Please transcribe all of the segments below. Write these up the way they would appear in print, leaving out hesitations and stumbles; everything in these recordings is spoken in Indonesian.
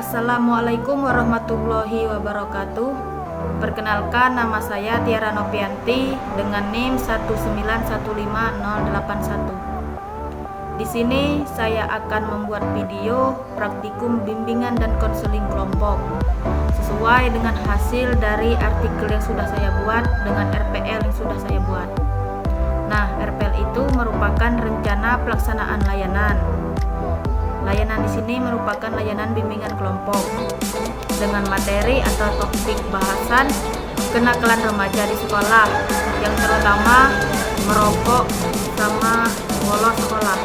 Assalamualaikum warahmatullahi wabarakatuh. Perkenalkan, nama saya Tiara Novianti dengan NIM 1915081. Di sini saya akan membuat video praktikum bimbingan dan konseling kelompok sesuai dengan hasil dari artikel yang sudah saya buat dengan RPL yang sudah saya buat. Nah, RPL itu merupakan rencana pelaksanaan layanan. Layanan di sini merupakan layanan bimbingan kelompok dengan materi atau topik bahasan kenakalan remaja di sekolah, yang terutama merokok sama bolos sekolah.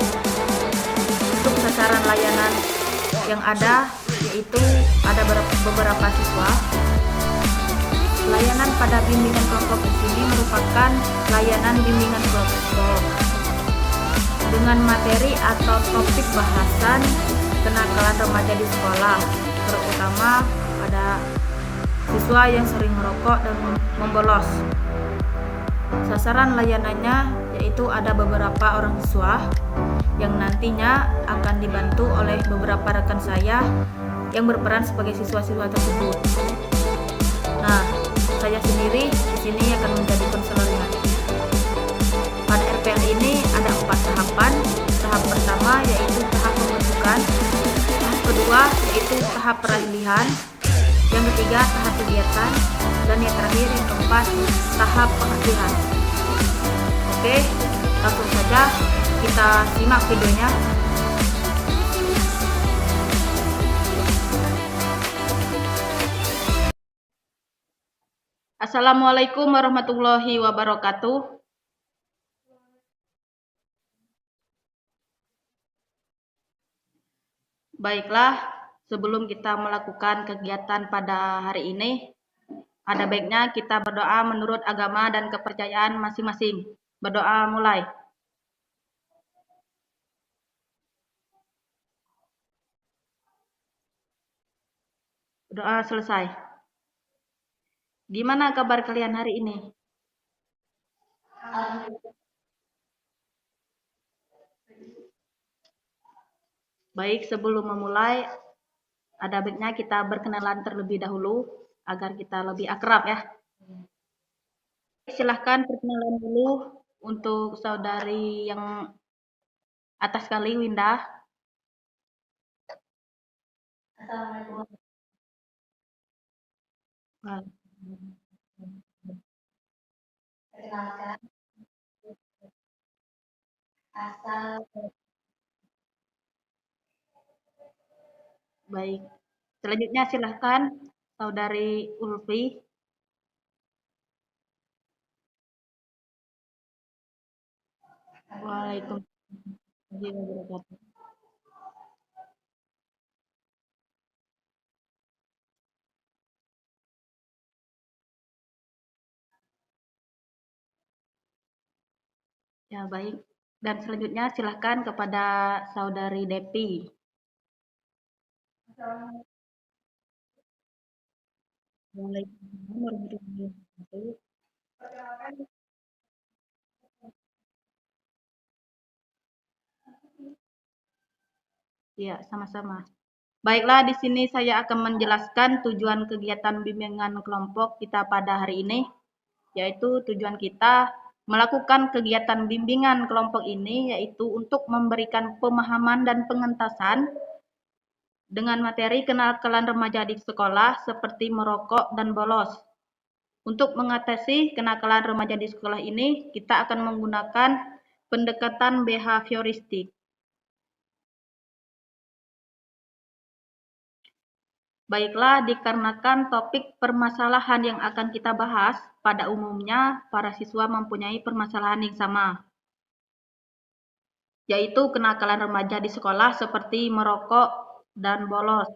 Untuk sasaran layanan yang ada yaitu ada beberapa siswa. Layanan pada bimbingan kelompok di sini merupakan layanan bimbingan kelompok dengan materi atau topik bahasan kenakalan remaja di sekolah, terutama pada siswa yang sering merokok dan membolos. Sasaran layanannya yaitu ada beberapa orang siswa yang nantinya akan dibantu oleh beberapa rekan saya yang berperan sebagai siswa-siswa tersebut. Nah, saya sendiri di sini akan menjadi konselornya. Pada RPL ini ada 4 tahapan. Tahap pertama yaitu tahap pembentukan, tahap kedua yaitu tahap peralihan, yang ketiga tahap kegiatan, dan yang terakhir yang keempat tahap penghakilan. Oke, langsung saja kita simak videonya. Assalamualaikum warahmatullahi wabarakatuh. Baiklah, sebelum kita melakukan kegiatan pada hari ini, ada baiknya kita berdoa menurut agama dan kepercayaan masing-masing. Berdoa mulai. Doa selesai. Gimana kabar kalian hari ini? Baik, sebelum memulai, ada baiknya kita berkenalan terlebih dahulu agar kita lebih akrab ya. Silahkan perkenalan dulu untuk saudari yang atas kali, Winda. Perkenalkan, asal Baik. Selanjutnya silahkan saudari Ulfi. Waalaikumsalam warahmatullahi wabarakatuh. Ya, baik. Dan selanjutnya silahkan kepada saudari Depi. Waalaikumsalam warahmatullahi wabarakatuh. Ya, sama-sama. Baiklah, di sini saya akan menjelaskan tujuan kegiatan bimbingan kelompok kita pada hari ini, yaitu tujuan kita melakukan kegiatan bimbingan kelompok ini yaitu untuk memberikan pemahaman dan pengentasan dengan materi kenakalan remaja di sekolah seperti merokok dan bolos. Untuk mengatasi kenakalan remaja di sekolah ini, kita akan menggunakan pendekatan behavioristik. Baiklah, dikarenakan topik permasalahan yang akan kita bahas, pada umumnya para siswa mempunyai permasalahan yang sama, yaitu kenakalan remaja di sekolah seperti merokok dan bolos.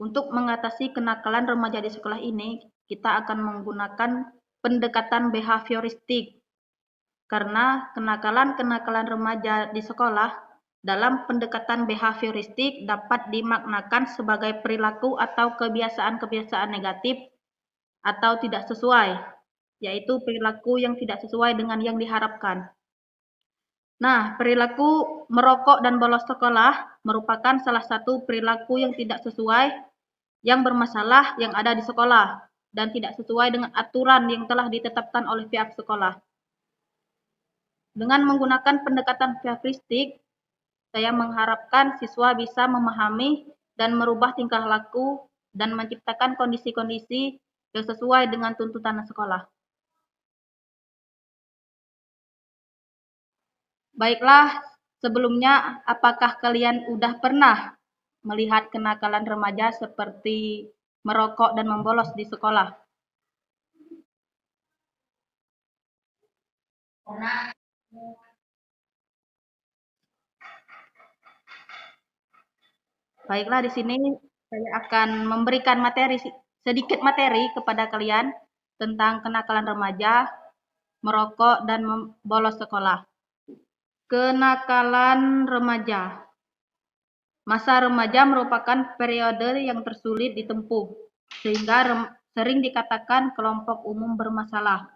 Untuk mengatasi kenakalan remaja di sekolah ini, kita akan menggunakan pendekatan behavioristik, karena kenakalan-kenakalan remaja di sekolah dalam pendekatan behavioristik dapat dimaknakan sebagai perilaku atau kebiasaan-kebiasaan negatif atau tidak sesuai, yaitu perilaku yang tidak sesuai dengan yang diharapkan. Nah, perilaku merokok dan bolos sekolah merupakan salah satu perilaku yang tidak sesuai, yang bermasalah yang ada di sekolah, dan tidak sesuai dengan aturan yang telah ditetapkan oleh pihak sekolah. Dengan menggunakan pendekatan psikiatrik, saya mengharapkan siswa bisa memahami dan merubah tingkah laku dan menciptakan kondisi-kondisi yang sesuai dengan tuntutan sekolah. Baiklah, sebelumnya apakah kalian udah pernah melihat kenakalan remaja seperti merokok dan membolos di sekolah? Baiklah, di sini saya akan memberikan sedikit materi kepada kalian tentang kenakalan remaja, merokok, dan bolos sekolah. Kenakalan remaja. Masa remaja merupakan periode yang tersulit ditempuh, sehingga sering dikatakan kelompok umum bermasalah.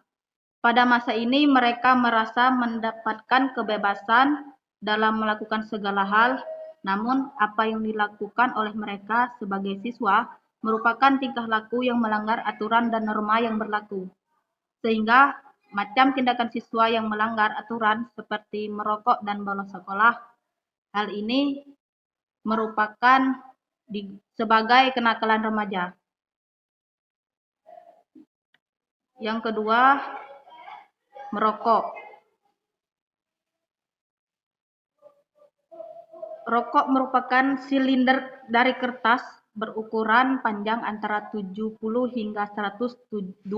Pada masa ini mereka merasa mendapatkan kebebasan dalam melakukan segala hal, namun apa yang dilakukan oleh mereka sebagai siswa merupakan tingkah laku yang melanggar aturan dan norma yang berlaku. Sehingga macam tindakan siswa yang melanggar aturan seperti merokok dan bolos sekolah, hal ini merupakan sebagai kenakalan remaja. Yang kedua, merokok. Rokok merupakan silinder dari kertas berukuran panjang antara 70 hingga 120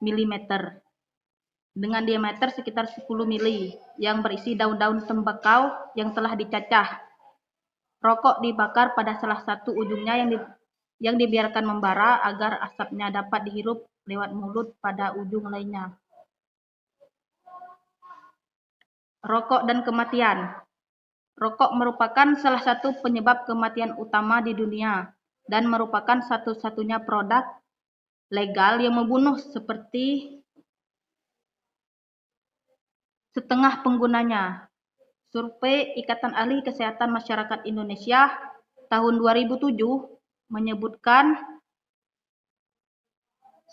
mm dengan diameter sekitar 10 mili yang berisi daun-daun tembakau yang telah dicacah. Rokok dibakar pada salah satu ujungnya yang dibiarkan membara agar asapnya dapat dihirup lewat mulut pada ujung lainnya. Rokok dan kematian. Rokok merupakan salah satu penyebab kematian utama di dunia dan merupakan satu-satunya produk legal yang membunuh seperti setengah penggunanya. Survei Ikatan Ahli Kesehatan Masyarakat Indonesia tahun 2007 menyebutkan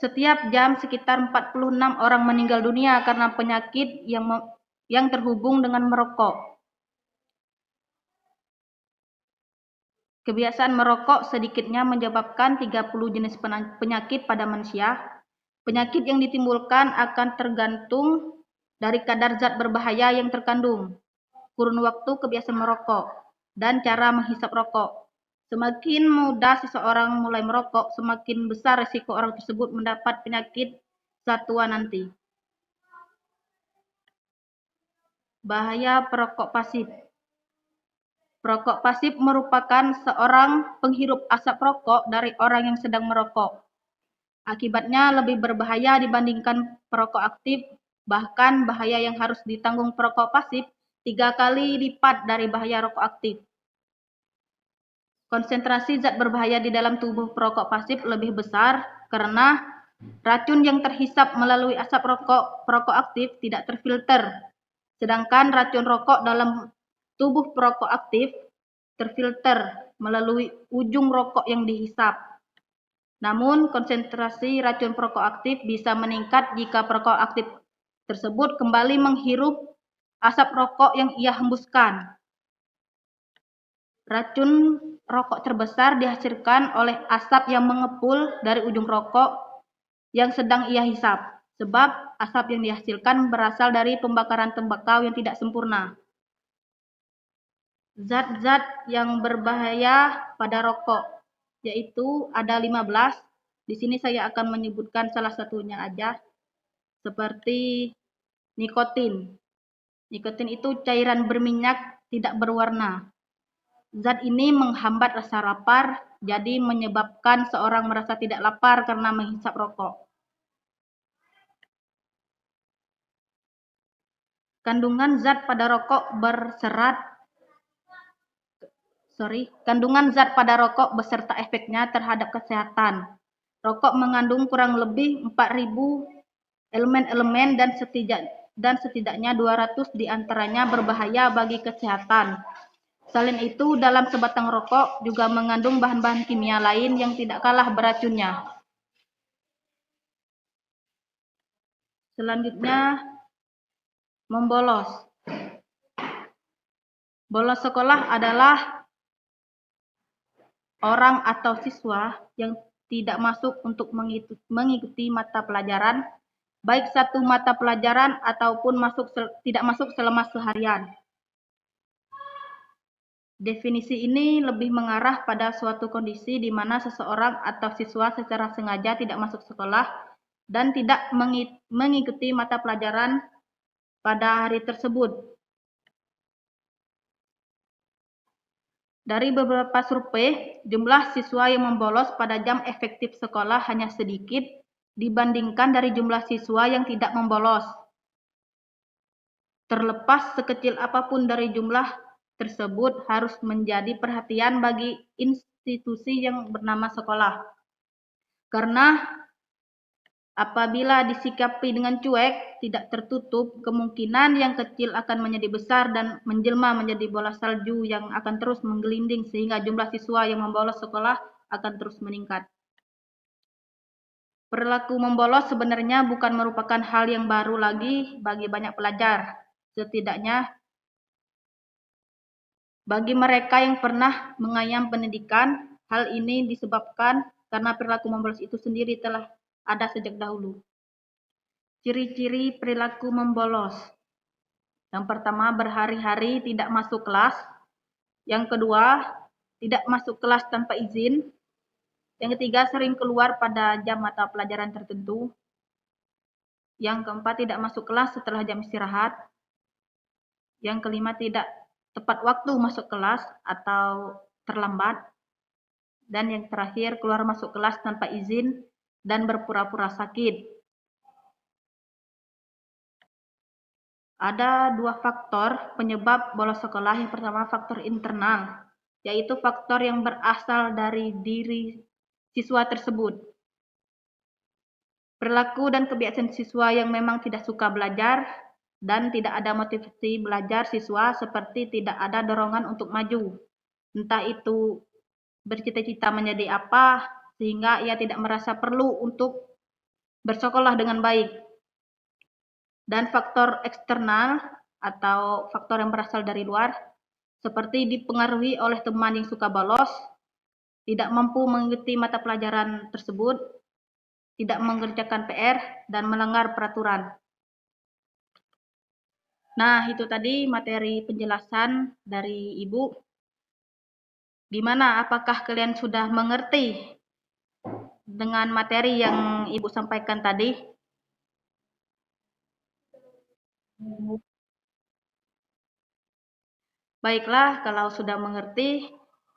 setiap jam sekitar 46 orang meninggal dunia karena penyakit yang terhubung dengan merokok. Kebiasaan merokok sedikitnya menyebabkan 30 jenis penyakit pada manusia. Penyakit yang ditimbulkan akan tergantung dari kadar zat berbahaya yang terkandung, kurun waktu kebiasaan merokok, dan cara menghisap rokok. Semakin muda seseorang mulai merokok, semakin besar risiko orang tersebut mendapat penyakit saat tua nanti. Bahaya perokok pasif. Perokok pasif merupakan seorang penghirup asap rokok dari orang yang sedang merokok. Akibatnya lebih berbahaya dibandingkan perokok aktif, bahkan bahaya yang harus ditanggung perokok pasif 3 kali lipat dari bahaya rokok aktif. Konsentrasi zat berbahaya di dalam tubuh perokok pasif lebih besar karena racun yang terhisap melalui asap perokok aktif tidak terfilter, sedangkan racun rokok dalam tubuh perokok aktif terfilter melalui ujung rokok yang dihisap. Namun, konsentrasi racun perokok aktif bisa meningkat jika perokok aktif tersebut kembali menghirup asap rokok yang ia hembuskan. Racun rokok terbesar dihasilkan oleh asap yang mengepul dari ujung rokok yang sedang ia hisap, sebab asap yang dihasilkan berasal dari pembakaran tembakau yang tidak sempurna. Zat-zat yang berbahaya pada rokok, yaitu ada 15. Di sini saya akan menyebutkan salah satunya aja, seperti nikotin. Nikotin itu cairan berminyak tidak berwarna. Zat ini menghambat rasa lapar, jadi menyebabkan seorang merasa tidak lapar karena menghisap rokok. Kandungan zat pada rokok beserta efeknya terhadap kesehatan. Rokok mengandung kurang lebih 4.000 elemen-elemen dan dan setidaknya 200 diantaranya berbahaya bagi kesehatan. Selain itu, dalam sebatang rokok juga mengandung bahan-bahan kimia lain yang tidak kalah beracunnya. Selanjutnya, membolos. Bolos sekolah adalah orang atau siswa yang tidak masuk untuk mengikuti mata pelajaran, baik satu mata pelajaran ataupun tidak masuk selama seharian. Definisi ini lebih mengarah pada suatu kondisi di mana seseorang atau siswa secara sengaja tidak masuk sekolah dan tidak mengikuti mata pelajaran pada hari tersebut. Dari beberapa survei, jumlah siswa yang membolos pada jam efektif sekolah hanya sedikit dibandingkan dari jumlah siswa yang tidak membolos. Terlepas sekecil apapun dari jumlah tersebut harus menjadi perhatian bagi institusi yang bernama sekolah. Karena apabila disikapi dengan cuek, tidak tertutup, kemungkinan yang kecil akan menjadi besar dan menjelma menjadi bola salju yang akan terus menggelinding sehingga jumlah siswa yang membolos sekolah akan terus meningkat. Perilaku membolos sebenarnya bukan merupakan hal yang baru lagi bagi banyak pelajar. Setidaknya bagi mereka yang pernah mengayam pendidikan, hal ini disebabkan karena perilaku membolos itu sendiri telah ada sejak dahulu. Ciri-ciri perilaku membolos. Yang pertama, berhari-hari tidak masuk kelas. Yang kedua, tidak masuk kelas tanpa izin. Yang ketiga, sering keluar pada jam mata pelajaran tertentu. Yang keempat, tidak masuk kelas setelah jam istirahat. Yang kelima, tidak tepat waktu masuk kelas atau terlambat. Dan yang terakhir, keluar masuk kelas tanpa izin dan berpura-pura sakit. Ada dua faktor penyebab bolos sekolah. Yang pertama, faktor internal, yaitu faktor yang berasal dari diri siswa tersebut. Perilaku dan kebiasaan siswa yang memang tidak suka belajar dan tidak ada motivasi belajar siswa, seperti tidak ada dorongan untuk maju. Entah itu bercita-cita menjadi apa, sehingga ia tidak merasa perlu untuk bersekolah dengan baik. Dan faktor eksternal atau faktor yang berasal dari luar, seperti dipengaruhi oleh teman yang suka bolos, tidak mampu mengikuti mata pelajaran tersebut, tidak mengerjakan PR, dan melanggar peraturan. Nah, itu tadi materi penjelasan dari Ibu. Gimana, apakah kalian sudah mengerti dengan materi yang Ibu sampaikan tadi? Baiklah, kalau sudah mengerti,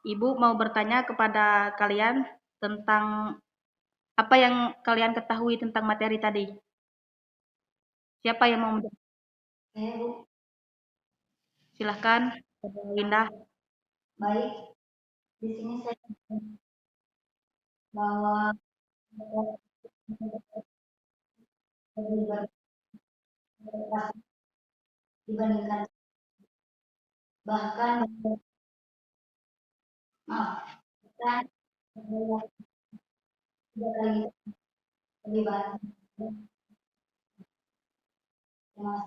Ibu mau bertanya kepada kalian tentang apa yang kalian ketahui tentang materi tadi. Siapa yang mau menjawab? Silahkan, Winda. Baik, di sini saya bahwa dibandingkan bahkan bahkan tiga kali lebih banyak.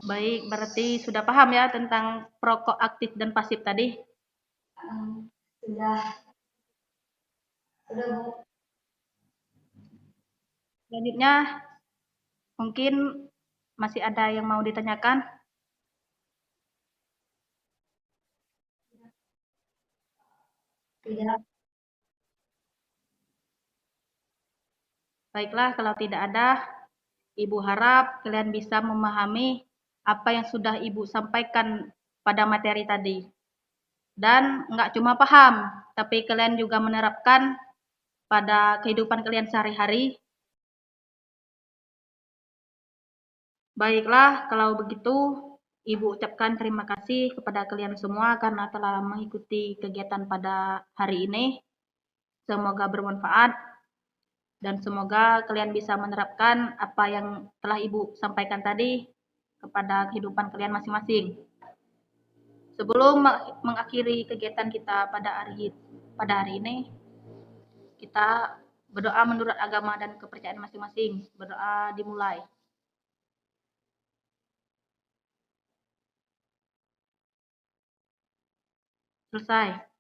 Baik, berarti sudah paham ya tentang perokok aktif dan pasif tadi? Sudah Bu. Selanjutnya, mungkin masih ada yang mau ditanyakan? Tidak. Baiklah, kalau tidak ada, Ibu harap kalian bisa memahami apa yang sudah Ibu sampaikan pada materi tadi. Dan nggak cuma paham, tapi kalian juga menerapkan pada kehidupan kalian sehari-hari. Baiklah, kalau begitu Ibu ucapkan terima kasih kepada kalian semua karena telah mengikuti kegiatan pada hari ini. Semoga bermanfaat dan semoga kalian bisa menerapkan apa yang telah Ibu sampaikan tadi. kepada kehidupan kalian masing-masing. Sebelum mengakhiri kegiatan kita pada hari ini, kita berdoa menurut agama dan kepercayaan masing-masing. Berdoa dimulai. Selesai.